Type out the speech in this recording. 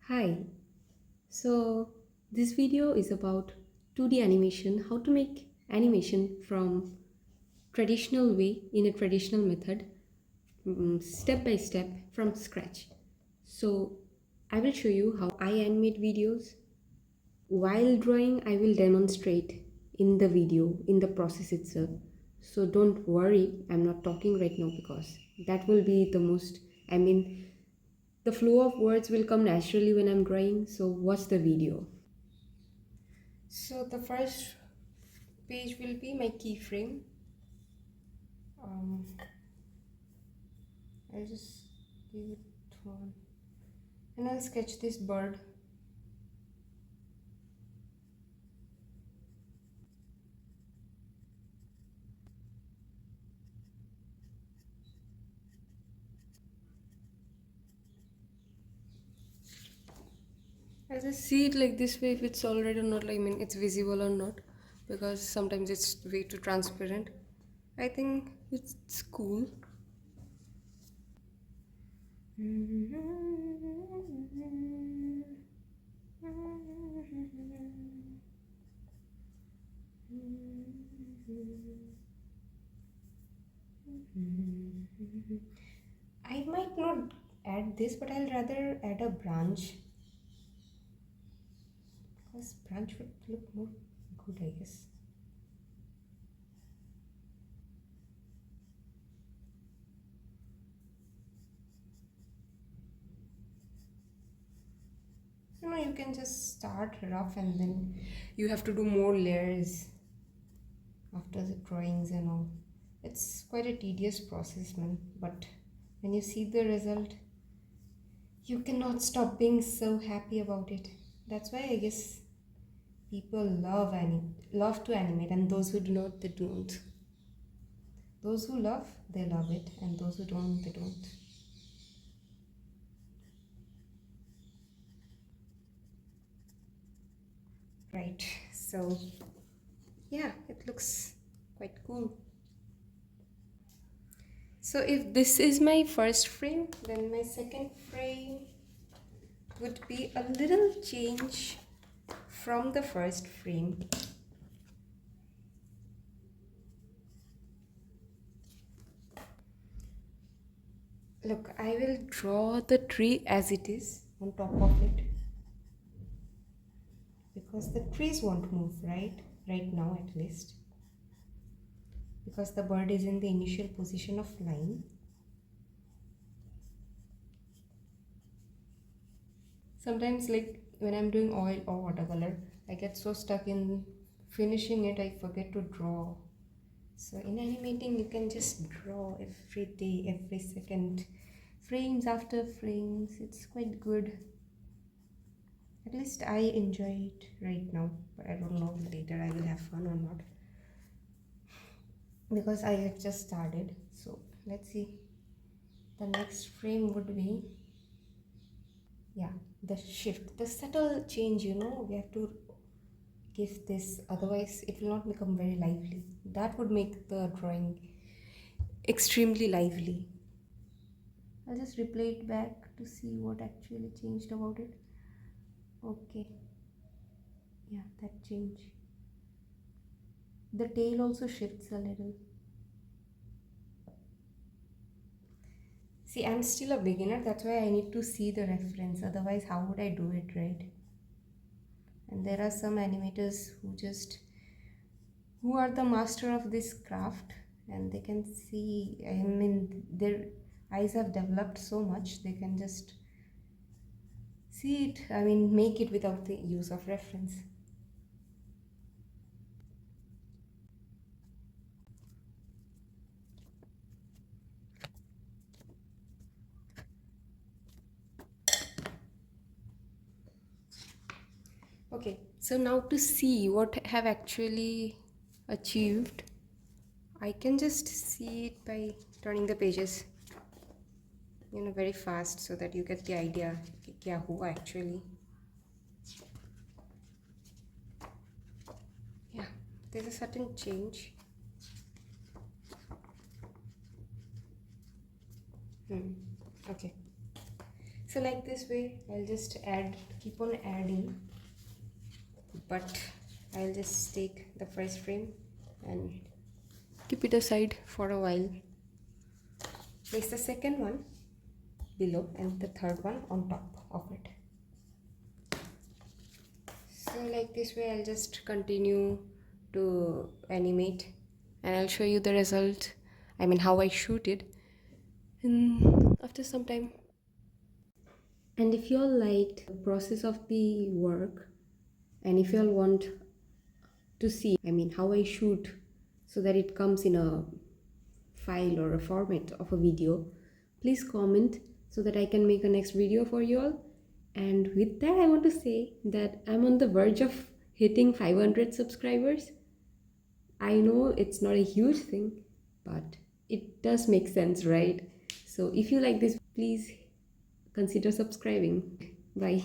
Hi, so this video is about 2D animation, how to make animation from traditional way in a traditional method, step by step from scratch. So I will show you how I animate videos. While drawing, I will demonstrate in the video, in the process itself. So don't worry, I'm not talking right now because that will be the most, the flow of words will come naturally when I'm drawing. So watch the video. So the first page will be my keyframe. I'll just give it one and I'll sketch this bird. I'll just see it like this way if it's already or not, like, it's visible or not, because sometimes it's way too transparent. I think it's cool. I might not add this, but I'll rather add a branch because branch would look more good, I guess. You can just start rough and then you have to do more layers after the drawings and all. It's quite a tedious process, man, but when you see the result, you cannot stop being so happy about it. That's why I guess people love to animate, and those who do not, they don't. Those who love, they love it, and those who don't, they don't. Right, so yeah, it looks quite cool. So if this is my first frame, then my second frame would be a little change from the first frame. Look, I will draw the tree as it is on top of it, because the trees won't move, right now at least, because the bird is in the initial position of flying. Sometimes, like when I'm doing oil or watercolor, I get so stuck in finishing it, I forget to draw. So in animating, you can just draw every day, every second, frames after frames. It's quite good. At least I enjoy it right now, but I don't know later I will have fun or not, because I have just started. So let's see. The next frame would be, yeah, the shift, the subtle change, we have to give this, otherwise it will not become very lively. That would make the drawing extremely lively. I'll just replay it back to see what actually changed about it. Okay, yeah, that change. The tail also shifts a little. See, I'm still a beginner, that's why I need to see the reference, otherwise how would I do it, right? And there are some animators who are the master of this craft, and they can see, their eyes have developed so much, they can just see it, make it without the use of reference. Okay, so now to see what I have actually achieved, I can just see it by turning the pages, very fast, so that you get the idea कि क्या हुआ actually. Yeah, there's a certain change. Okay, So like this way I'll just keep on adding, but I'll just take the first frame and keep it aside for a while. Place the second one below and the third one on top of it. So like this way I'll just continue to animate and I'll show you the result, I mean how I shoot it, and after some time. And if you all liked the process of the work, and if you all want to see, I mean how I shoot so that it comes in a file or a format of a video, please comment so that I can make a next video for you all. And with that, I want to say that I'm on the verge of hitting 500 subscribers. I know it's not a huge thing, but it does make sense, right? So if you like this, please consider subscribing. Bye.